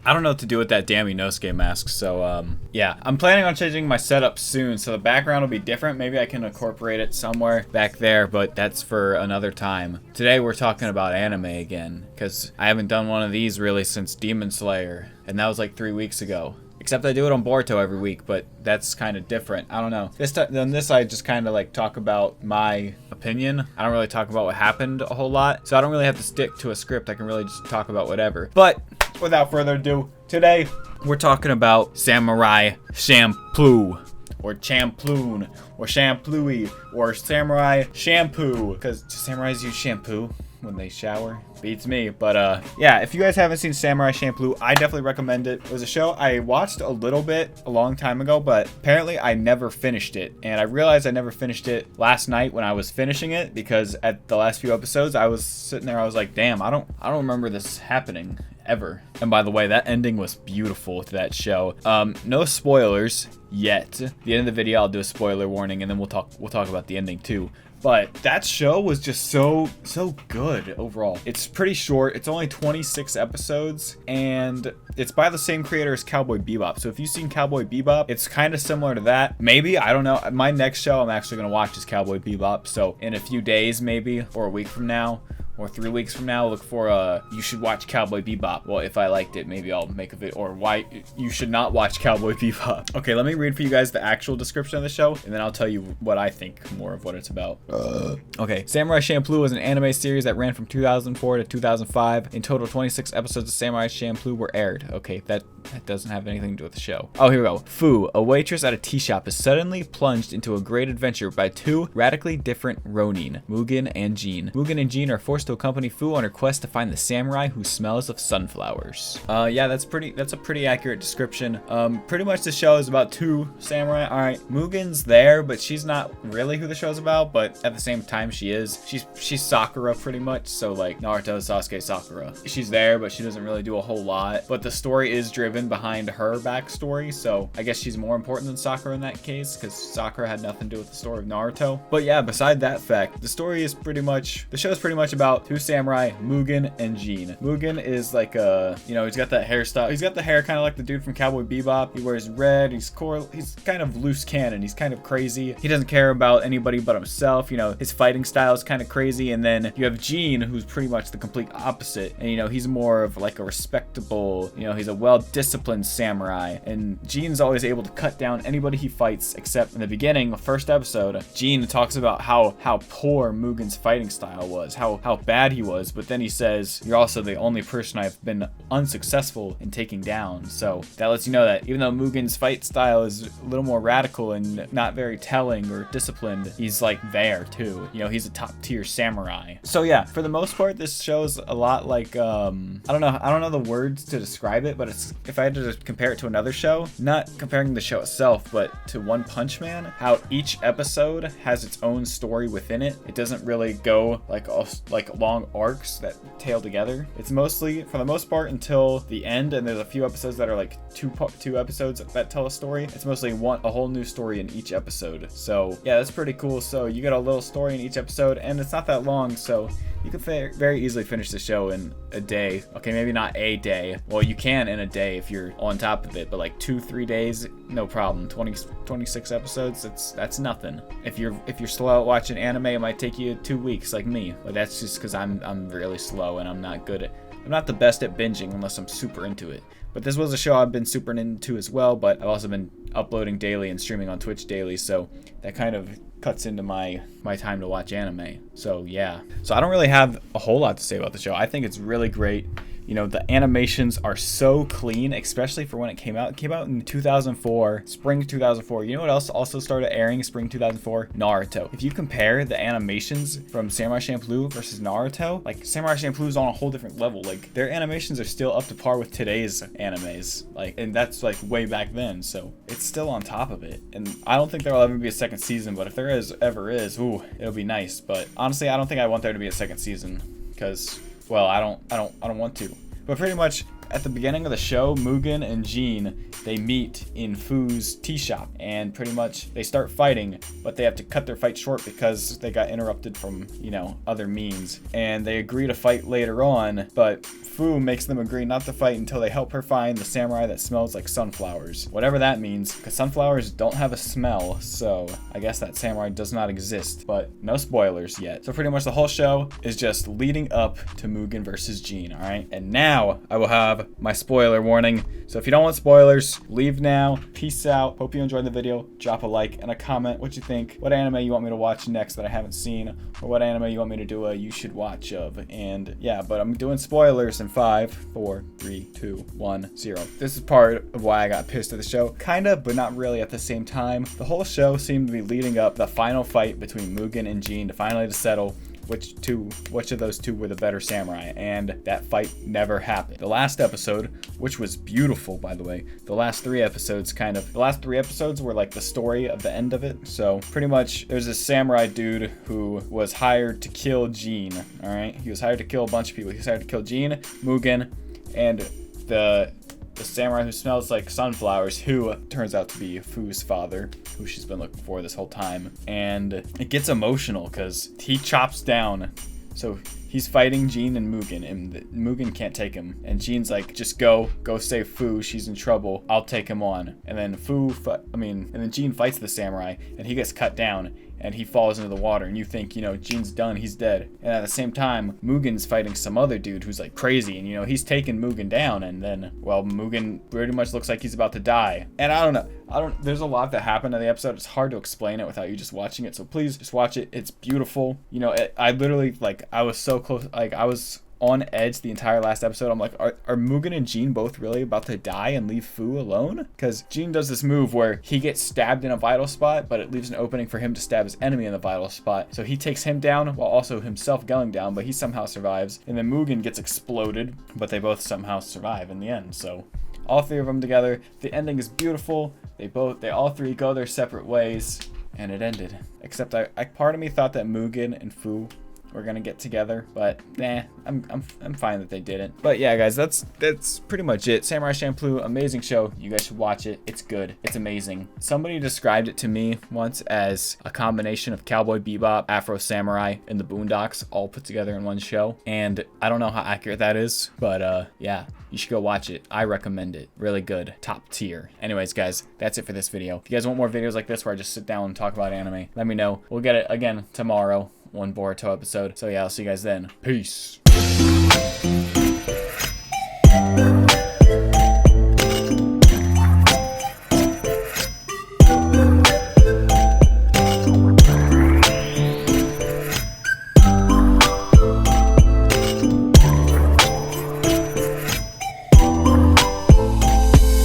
I don't know what to do with that damn Inosuke mask. So yeah, I'm planning on changing my setup soon, so the background will be different. Maybe I can incorporate it somewhere back there, but that's for another time. Today we're talking about anime again, because I haven't done one of these really since Demon Slayer, and that was like 3 weeks ago. Except I do it on Boruto every week, but that's kind of different. I don't know. This I just kind of like talk about my opinion. I don't really talk about what happened a whole lot, so I don't really have to stick to a script. I can really just talk about whatever. But without further ado, today we're talking about Samurai Champloo, or Champloon, or Champlooey, or Samurai Shampoo, because samurais use shampoo when they shower. Beats me. But yeah, if you guys haven't seen Samurai Champloo, I definitely recommend it. It was a show I watched a little bit a long time ago, but apparently I never finished it, and I realized I never finished it last night when I was finishing it, because at the last few episodes I was sitting there, I was like, damn, I don't remember this happening ever. And by the way, that ending was beautiful to that show. No spoilers yet. At the end of the video I'll do a spoiler warning, and then we'll talk about the ending too. But that show was just so good overall. It's pretty short. It's only 26 episodes, and it's by the same creator as Cowboy Bebop. So if you've seen Cowboy Bebop, it's kind of similar to that. Maybe, I don't know. My next show I'm actually going to watch is Cowboy Bebop. So in a few days maybe, or a week from now, or 3 weeks from now, look for you should watch Cowboy Bebop. Well, if I liked it, maybe I'll make a video, or why you should not watch Cowboy Bebop. Okay, let me read for you guys the actual description of the show, and then I'll tell you what I think more of what it's about. Okay, Samurai Champloo was an anime series that ran from 2004 to 2005. In total, 26 episodes of Samurai Champloo were aired. Okay, that doesn't have anything to do with the show. Oh, here we go. Fu, a waitress at a tea shop, is suddenly plunged into a great adventure by two radically different ronin, Mugen and Jin. Mugen and Jin are forced to accompany Fu on her quest to find the samurai who smells of sunflowers. Yeah, that's a pretty accurate description. Pretty much the show is about two samurai. All right, Mugen's there, but she's not really who the show's about, but at the same time she is. She's Sakura pretty much, so like Naruto, Sasuke, Sakura. She's there, but she doesn't really do a whole lot. But the story is driven behind her backstory, so I guess she's more important than Sakura in that case, because Sakura had nothing to do with the story of Naruto. But yeah, beside that fact, the show is pretty much about two samurai, Mugen and Jin. Mugen is like he's got that hairstyle. He's got the hair kind of like the dude from Cowboy Bebop. He wears red. He's kind of loose cannon. He's kind of crazy. He doesn't care about anybody but himself. His fighting style is kind of crazy. And then you have Jin, who's pretty much the complete opposite. And he's more of like a respectable, he's a well-disciplined samurai. And Jin's always able to cut down anybody he fights, except in the beginning, the first episode, Jin talks about how poor Mugen's fighting style was, how bad he was, but then he says, you're also the only person I've been unsuccessful in taking down. So that lets you know that even though Mugen's fight style is a little more radical and not very telling or disciplined, he's like there too. He's a top tier samurai. So yeah, for the most part, this show's a lot like I don't know the words to describe it, but it's, if I had to compare it to another show, not comparing the show itself, but to One Punch Man, how each episode has its own story within it. It doesn't really go like long arcs that tail together. It's mostly, for the most part, until the end, and there's a few episodes that are like two episodes that tell a story. It's mostly a whole new story in each episode. So yeah, that's pretty cool. So you get a little story in each episode, and it's not that long, so you can very easily finish the show in a day. Okay, maybe not a day. Well, you can in a day if you're on top of it, but like 2-3 days, no problem. 26 episodes, that's nothing. If you're slow at watching anime, it might take you 2 weeks like me. But that's just because I'm really slow, and I'm not the best at binging unless I'm super into it. But this was a show I've been super into as well, but I've also been uploading daily and streaming on Twitch daily, so that kind of cuts into my time to watch anime. So yeah, so I don't really have a whole lot to say about the show. I think it's really great. The animations are so clean, especially for when it came out. It came out in 2004, spring 2004. You know what else also started airing spring 2004? Naruto. If you compare the animations from Samurai Champloo versus Naruto, like Samurai Champloo is on a whole different level. Like their animations are still up to par with today's animes. And that's like way back then. So it's still on top of it. And I don't think there'll ever be a second season, but if there ever is, it'll be nice. But honestly, I don't think I want there to be a second season because, well, I don't want to. But pretty much at the beginning of the show, Mugen and Jin, they meet in Fu's tea shop, and pretty much they start fighting, but they have to cut their fight short because they got interrupted from, you know, other means. And they agree to fight later on, but Fu makes them agree not to fight until they help her find the samurai that smells like sunflowers. Whatever that means, because sunflowers don't have a smell, so I guess that samurai does not exist, but no spoilers yet. So pretty much the whole show is just leading up to Mugen versus Jin, alright? And now I will have my spoiler warning. So if you don't want spoilers, leave now. Peace out. Hope you enjoyed the video. Drop a like and a comment what you think, what anime you want me to watch next that I haven't seen, or what anime you want me to do a you should watch of. And yeah, but I'm doing spoilers in 5, 4, 3, 2, 1, 0. This is part of why I got pissed at the show. Kinda, but not really at the same time. The whole show seemed to be leading up the final fight between Mugen and Jin to finally settle which of those two were the better samurai, and that fight never happened. The last episode, which was beautiful by the way, the last three episodes were like the story of the end of it. So pretty much there's this samurai dude who was hired to kill Jin, alright? He was hired to kill a bunch of people. He was hired to kill Jin, Mugen, and the samurai who smells like sunflowers, who turns out to be Fu's father, who she's been looking for this whole time. And it gets emotional because he chops down. So he's fighting Jin and Mugen, and Mugen can't take him. And Jin's like, just go save Fu. She's in trouble. I'll take him on. And then and then Jin fights the samurai, and he gets cut down, and he falls into the water, and you think, you know, Jin's done, he's dead. And at the same time, Mugen's fighting some other dude who's like crazy, and you know, he's taking Mugen down, and then, well, Mugen pretty much looks like he's about to die. And I don't know, there's a lot that happened in the episode. It's hard to explain it without you just watching it, so please just watch it. It's beautiful. You know, I literally, like, I was so close, like, I was on edge the entire last episode. I'm like, are Mugen and Jin both really about to die and leave Fu alone? Because Jin does this move where he gets stabbed in a vital spot, but it leaves an opening for him to stab his enemy in the vital spot. So he takes him down while also himself going down, but he somehow survives. And then Mugen gets exploded, but they both somehow survive in the end. So all three of them together. The ending is beautiful. They all three go their separate ways, and it ended. Except part of me thought that Mugen and Fu we're gonna get together, but nah, I'm fine that they didn't. But yeah, guys, that's pretty much it. Samurai Champloo, amazing show. You guys should watch it. It's good. It's amazing. Somebody described it to me once as a combination of Cowboy Bebop, Afro Samurai, and the Boondocks all put together in one show. And I don't know how accurate that is, but yeah, you should go watch it. I recommend it. Really good. Top tier. Anyways, guys, that's it for this video. If you guys want more videos like this where I just sit down and talk about anime, let me know. We'll get it again tomorrow. One Boruto episode. So yeah, I'll see you guys then. Peace.